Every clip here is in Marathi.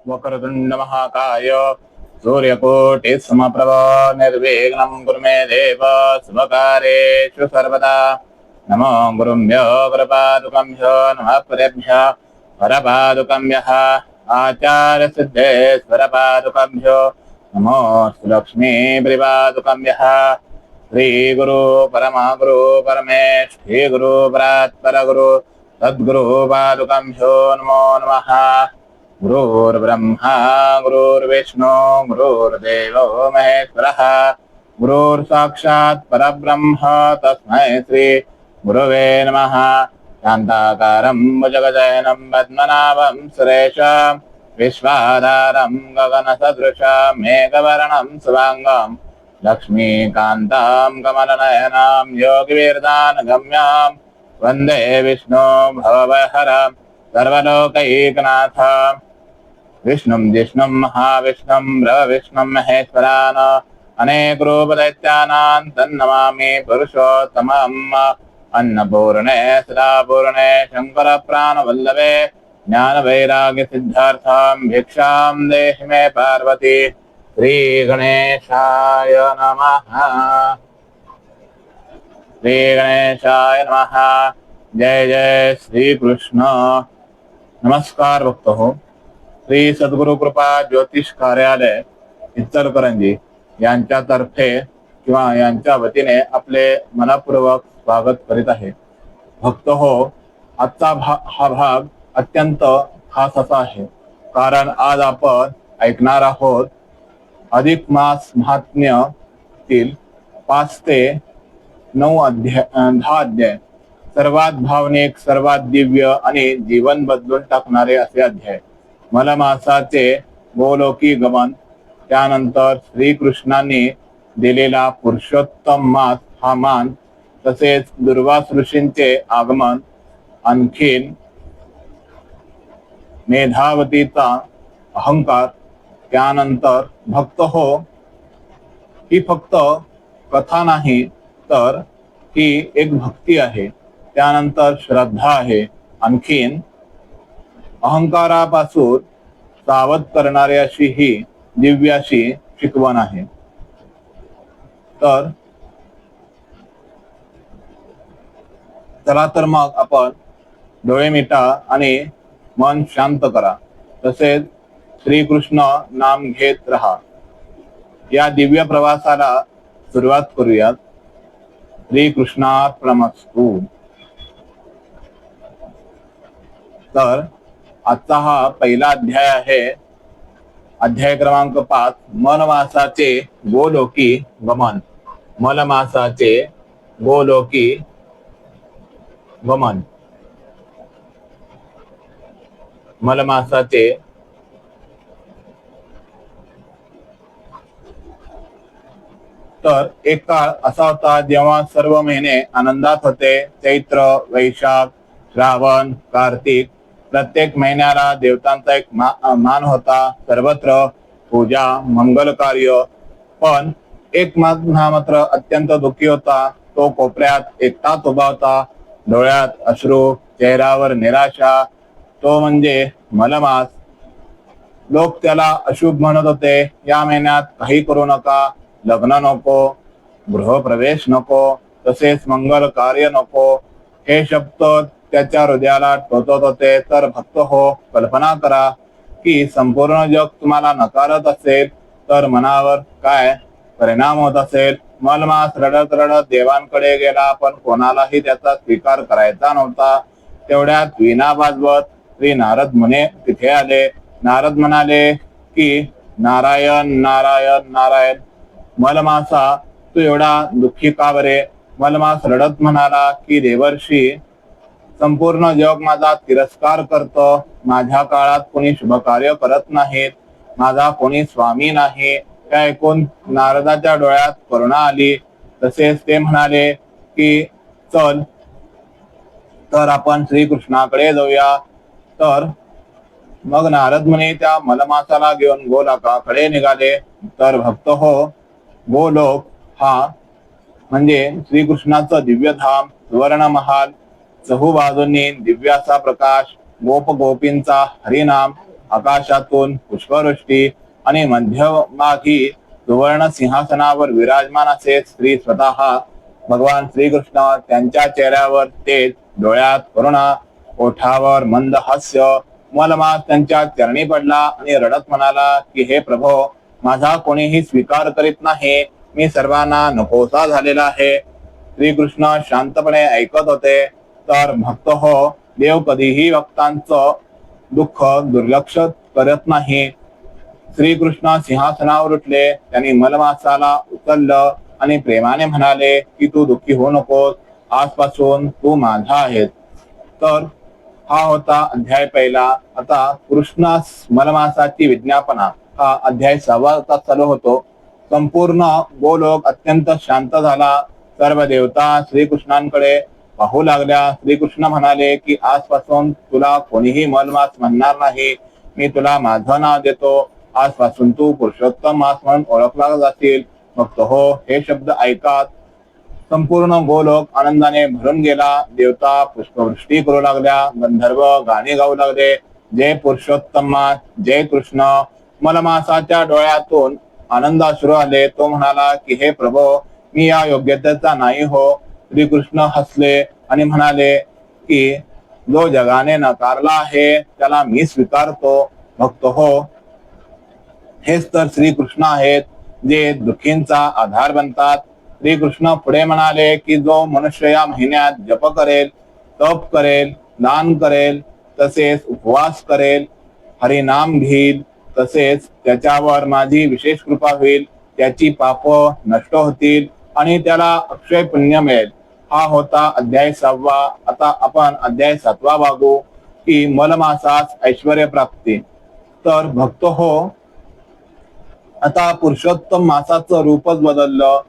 वक्रतुंड महाकाय सूर्यकोटि समप्रभ निर्विघ्नं कुरु मे देव शुभकार्येषु सर्वदा। नमो गुरुभ्यो वरपादुकभ्यो नमः परेभ्यः वरपादुकभ्यः आचार्यसिद्धेश्वरपादुकभ्यो नमो लक्ष्मी परिपादुकभ्यः। श्री गुरु परमगुरु परमेश श्री गुरु परात्परगुरु सद्गुरु पादुकभ्यो नमो नमः। गुरुर्ब्रह्मा गुरुर्विष्णु गुरुर्देवो महेश्वरः गुरुर्साक्षात् परब्रह्म तस्मै श्री गुरवे नमः। शान्ताकारं भुजगशयनं पद्मनाभं सुरेशं विश्वाधारं गगनसदृशं मेघवर्णं शुभांगं लक्ष्मीकान्तं कमलनयनं योगिवीर्दानगम्यं वन्दे विष्णु भवभयहरं सर्वलोकैकनाथं विष्णुं जिष्णुं महाविष्णुं ब्रह्मविष्णुं महेश्वरान् अनेकरूपदैत्यानां तन्नमामि पुरुषोत्तमम्। अन्नपूर्णे सदापूर्णे शङ्करप्राणवल्लभे ज्ञानवैराग्यसिद्धार्थं भिक्षां देहि मे पार्वती। श्रीगणेशाय नमः। श्रीगणेशाय नमः। जय जय श्री कृष्ण। नमस्कार भक्त हो। श्री सद्गुरु कृपा ज्योतिष कार्यालय इचलकरंजी यांच्यातर्फे किंवा यांच्या वतीने आपले मनपूर्वक स्वागत करीत आहे। भक्त हो, आजचा हा भाग अत्यंत खास असा आहे, कारण आज आपण ऐकणार आहोत अधिक मास महात्म्यातील 5 ते 9 अध्याय 10 अध्याय, सर्वात भावनिक, सर्वात दिव्य आणि जीवन बदलून टाकणारे असे अध्याय। मलमासाचे गोलोकी गमन, त्यानंतर श्रीकृष्णांनी दिलेला पुरुषोत्तम मास हा मान, तसेच दुर्वास ऋषींचे आगमन, आणखीन मेधावतीचा अहंकार, त्यानंतर भक्त हो, ही फक्त कथा नाही तर ही एक भक्ती आहे, त्यानंतर श्रद्धा आहे, आणखीन अहंकारापासून सावध करणारी अशी ही दिव्य अशी शिकवण आहे। तर चला तर मग आपण डोळे मिटा आणि मन शांत करा, तसेच श्रीकृष्ण नाम घेत रहा। या दिव्य प्रवासाला सुरुवात करूयात। श्रीकृष्णार्पणमस्तु। तर आजचा हा पहिला अध्याय आहे, अध्याय क्रमांक 5, मलमासाचे गोलोकी गमन। मलमासाचे गोलोकी गमन। मलमासाचे तर एक काळ असा होता जेव्हा सर्व महिने आनंदात होते। चैत्र, वैशाख, श्रावण, कार्तिक, प्रत्येक महिन्याला देवतांचा एक मान होता। सर्वत्र पूजा, मंगल कार्य। पण एक महिना मात्र अत्यंत दुःखी होता। तो कोपऱ्यात एकटाच उभा होता, डोळ्यात अश्रू, चेहऱ्यावर निराशा। तो म्हणजे मलमास। लोक त्याला अशुभ म्हणत होते। या महिन्यात काही करू नका, लग्न नको, गृहप्रवेश नको, तसेच मंगल कार्य नको, हे शब्द त्याच्या हृदयाला टोचत होते। तर भक्त हो, कल्पना करा की संपूर्ण जग तुम्हाला नकारत असेल तर मनावर काय परिणाम होत असेल। मलमास रडत रडत देवांकडे गेला, पण कोणालाही त्याचा स्वीकार करायचा नव्हता। तेवढ्यात वीणा वाजवत श्री नारद मुनी तिथे आले। नारद म्हणाले की नारायण नारायण नारायण, मलमासा तू एवढा दुःखी का बरे? मलमास रडत म्हणाला की देवर्षी, संपूर्ण जग माझा तिरस्कार करतो। माझ्या काळात कोणी शुभ कार्य करत नाहीत, माझा कोणी स्वामी नाही। हे ऐकून नारदाच्या डोळ्यात करुणा आली। तसेच ते म्हणाले की चल तर आपण श्रीकृष्णाकडे जाऊया। तर मग नारद मुनी त्या मलमासाला घेऊन गोलोकाकडे निघाले। तर भक्त हो, गोलोक हा म्हणजे श्रीकृष्णाचं दिव्यधाम, सुवर्ण महाल, चहू बाजूंनी दिव्य असा प्रकाश, गोप गोपींचा हरिनाम आकाशातून पुष्पवृष्टी आणि मध्यभागी सुवर्ण सिंहासनावर विराजमान असे श्री स्वतः भगवान श्रीकृष्ण, त्यांच्या चेहऱ्यावर तेज, डोळ्यात करुणा, ओठावर मंद हास्य, मलमास त्यांच्या चरणी पडला आणि रडत म्हणाला की हे प्रभो, माझा कोणीही स्वीकार करीत नाही, मी सर्वांना नकोसा झालेला आहे. श्रीकृष्ण शांतपणे ऐकत होते. तर भक्त हो, देव कधीही भक्तांचं दुःख दुर्लक्ष करत नाही. श्रीकृष्ण सिंहासनावर उठले, त्यांनी मलमासाला उचललं आणि प्रेमाने म्हणाले की तू दुःखी होऊ नकोस, आजपासून तू माझा आहेस. तर हा होता अध्याय पहिला. आता कृष्ण मलमासाची विज्ञापना हा अध्याय 6 चालू होतो. संपूर्ण गोलोक अत्यंत शांत झाला. सर्व देवता श्रीकृष्णांकडे पाहू लागल्या. श्रीकृष्ण म्हणाले की आजपासून तुला कोणीही मलमास म्हणणार नाही, मी तुला माझं नाव देतो, आजपासून तू पुरुषोत्तम मास म्हणून ओळखला जाशील. भक्त हो, हे शब्द ऐकात संपूर्ण गोलोक आनंदाने भरून गेला. देवता पुष्पवृष्टी करू लागल्या, गंधर्व गाणी गाऊ लागले, जय पुरुषोत्तम मास, जय कृष्ण. मलमासाच्या डोळ्यातून आनंद अश्रू आले. तो म्हणाला की हे प्रभो, मी या योग्यतेचा नाही हो. श्रीकृष्ण हसले आणि म्हणाले की जो जगाने नकारला आहे त्याला मी स्वीकारतो. भक्त हो, हेच तर श्रीकृष्ण आहेत, जे दुःखींचा आधार बनतात. श्रीकृष्ण पुढे म्हणाले की जो मनुष्य या महिन्यात जप करेल, तप करेल, दान करेल, तसेच उपवास करेल, हरिनाम घेईल, तसेच त्याच्यावर माझी विशेष कृपा होईल, त्याची पाप नष्ट होतील आणि त्याला अक्षय पुण्य मिळेल. हा होता अध्याय 6. आता आपण अध्याय 7 बघू की मलमासास ऐश्वर्य प्राप्ती. तर भक्त हो, आता पुरुषोत्तम मासाचं रूपच बदललं.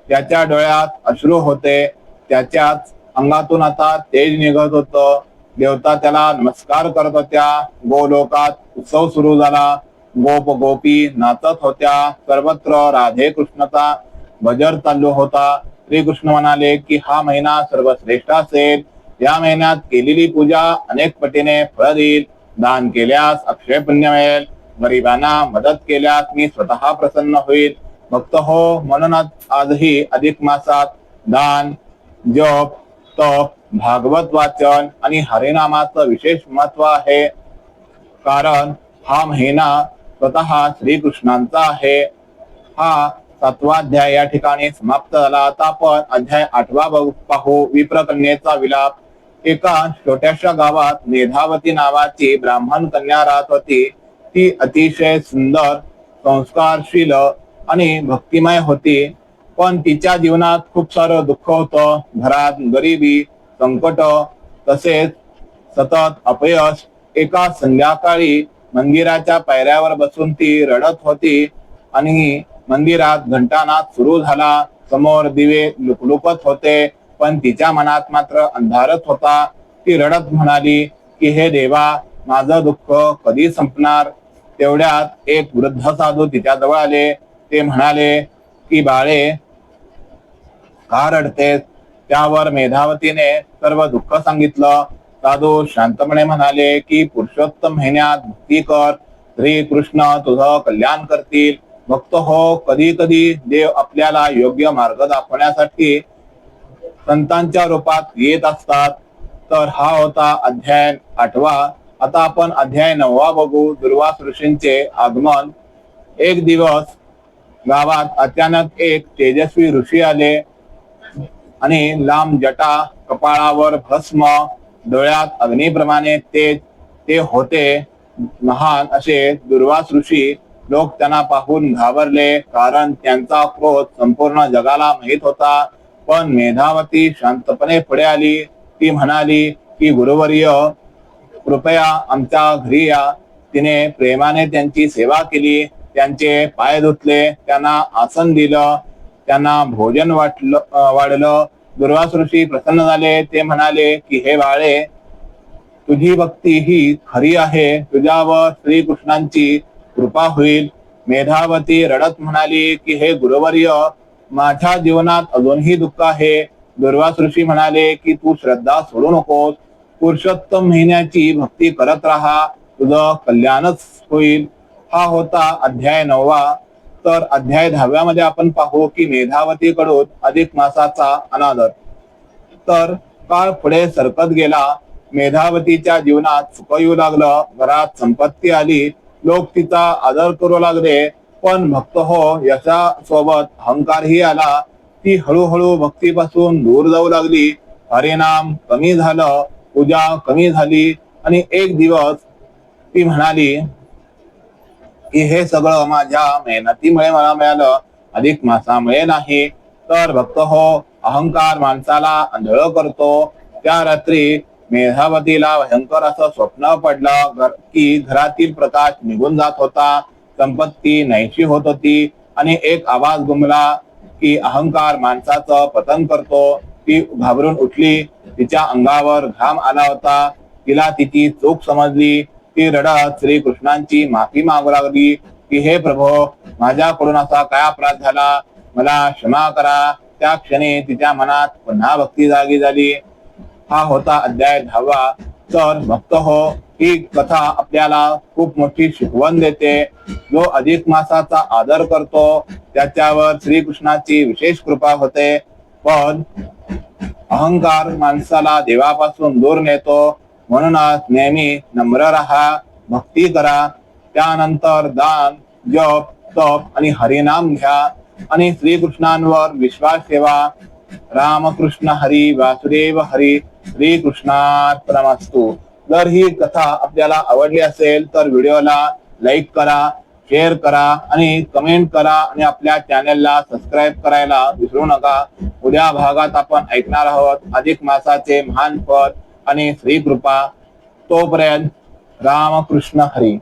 त्याच्या डोळ्यात अश्रू होते, त्याच्याच अंगातून आता तेज निघत होतं. देवता त्याला नमस्कार करत होत्या. गोलोकात उत्सव सुरू झाला. गोप गोपी नाचत होत्या. सर्वत्र राधे कृष्णाचा भजर चालू होता. श्रीकृष्ण म्हणाले की हा महिना सर्वश्रेष्ठ असेल. या महिन्यात केलेली पूजा अनेक पटीने फळ देईल. दान केल्यास अक्षय पुण्य मिळेल. गरिबांना मदत केल्यास मी स्वतः प्रसन्न होईल. भक्त हो, म्हणूनच आजही अधिक मासात दान, जप, तप, भागवत वाचन आणि हरिनामाचं विशेष महत्व आहे. कारण हा महिना स्वतः श्रीकृष्णांचा आहे. हा 7वा अध्याय या ठिकाणी समाप्त झाला. आता आपण अध्याय 8 पाहू. विप्रकन्येचा विलाप. एका छोट्याशा गावात मेधावती नावाची ब्राह्मण कन्या राहत होती. ती अतिशय सुंदर, संस्कारशील आणि भक्तिमय होती. पण तिच्या जीवनात खूप सारं दुःख होतं. घरात गरिबी, संकट, तसेच सतत अपयश. एका संध्याकाळी मंदिराच्या पायऱ्यावर बसून ती रडत होती आणि मंदिरात घंटानाद सुरू झाला. समोर दिवे लुकलुकत होते, पण तिच्या मनात मात्र अंधारच होता. ती रडत म्हणाली की हे देवा, माझं दुःख कधी संपणार. तेवढ्यात एक वृद्ध साधू तिच्या जवळ आले. ते म्हणाले की बाळे, का रडतेस? त्यावर मेधावतीने सर्व दुःख सांगितलं. साधू शांतपणे म्हणाले की पुरुषोत्तम महिन्यात भक्ती कर, श्री कृष्ण तुझं कल्याण करतील. भक्त हो, कधी कधी देव आपल्याला योग्य मार्ग दाखवण्यासाठी संतांच्या रूपात येत असतात. तर हा होता अध्याय 8. आता आपण अध्याय 9 बघू. दुर्वास ऋषींचे आगमन. एक दिवस गावात अचानक एक तेजस्वी ऋषी आले आणि लांब जटा, कपाळावर भस्म, डोळ्यात अग्निप्रमाणे तेज ते होते. महान असे दुर्वास ऋषी. लोक त्यांना पाहून घाबरले, कारण त्यांचा क्रोध संपूर्ण जगाला माहित होता. पण मेधावती शांतपणे पुढे आली. ती म्हणाली की गुरुवर्य, कृपया आमच्या घरी या. तिने प्रेमाने त्यांची सेवा केली, त्यांचे पाय धुतले, त्यांना आसन दिलं, त्यांना भोजन वाढलं. दुर्वास ऋषी प्रसन्न झाले. ते म्हणाले की हे बाळे, तुझी भक्ती ही खरी आहे. तुझ्यावर श्रीकृष्णांची कृपा होईल. मेधावती रडत म्हणाली की हे गुरुवर्य, माझ्या जीवनात अजूनही दुःख आहे. दुर्वास ऋषी म्हणाले की तू श्रद्धा सोडू नकोस. पुरुषोत्तम महिन्याची भक्ती करत राहा. तुझं कल्याणच होईल. हा होता अध्याय 9वा. तर अध्याय 10व्या मध्ये आपण पाहू की मेधावतीकडून अधिक मासाचा अनादर. तर काळ पुढे सरकत गेला. मेधावतीच्या जीवनात सुख येऊ लागलं, घरात संपत्ती आली, लोक तिचा आदर करू लागले. पण भक्त हो यशासोबत अहंकारही आला. ती हळूहळू भक्तीपासून दूर जाऊ लागली. हरिनाम कमी झालं, पूजा कमी झाली आणि एक दिवस ती म्हणाली की हे सगळं माझ्या मेहनतीमुळे मला मिळालं, अधिक मासामुळे नाही. तर भक्त हो अहंकार माणसाला आंधळ करतो. त्या रात्री मेधावतीला भयंकर असं स्वप्न पडलं की घरातील प्रकाश निघून जात होता, संपत्ती नाहीशी होत होती आणि एक आवाज घुमला की अहंकार माणसाचं पतन करतो. ती घाबरून उठली. तिच्या अंगावर घाम आला होता. तिला तिची चूक समजली. ती रडत श्रीकृष्णांची माफी मागू लागली की हे प्रभो, माझ्याकडून असा काय अपराध झाला, मला क्षमा करा. त्या क्षणी तिच्या मनात पुन्हा भक्ती जागी झाली. हा होता अध्याय 10वा. तर भक्त हो ही कथा आपल्याला खूप मोठी शिकवण देते. जो अधिक मासाचा आदर करतो त्याच्यावर श्रीकृष्णाची विशेष कृपा होते. पण अहंकार माणसाला देवापासून दूर नेतो. म्हणूनच नेहमी नम्र राहा, भक्ती करा, त्यानंतर दान, जप, तप आणि हरिनाम घ्या आणि श्रीकृष्णांवर विश्वास ठेवा. रामकृष्ण हरी, वासुदेव हरी, श्रीकृष्णार्पणमस्तु. जर ही कथा आपल्याला आवडली असेल तर व्हिडिओला लाईक करा, शेअर करा आणि कमेंट करा आणि आपल्या चॅनेलला सबस्क्राईब करायला विसरू नका. उद्या भागात आपण ऐकणार आहोत अधिक मासाचे महान फळ आणि श्रीकृपा. तोपर्यंत रामकृष्ण हरी.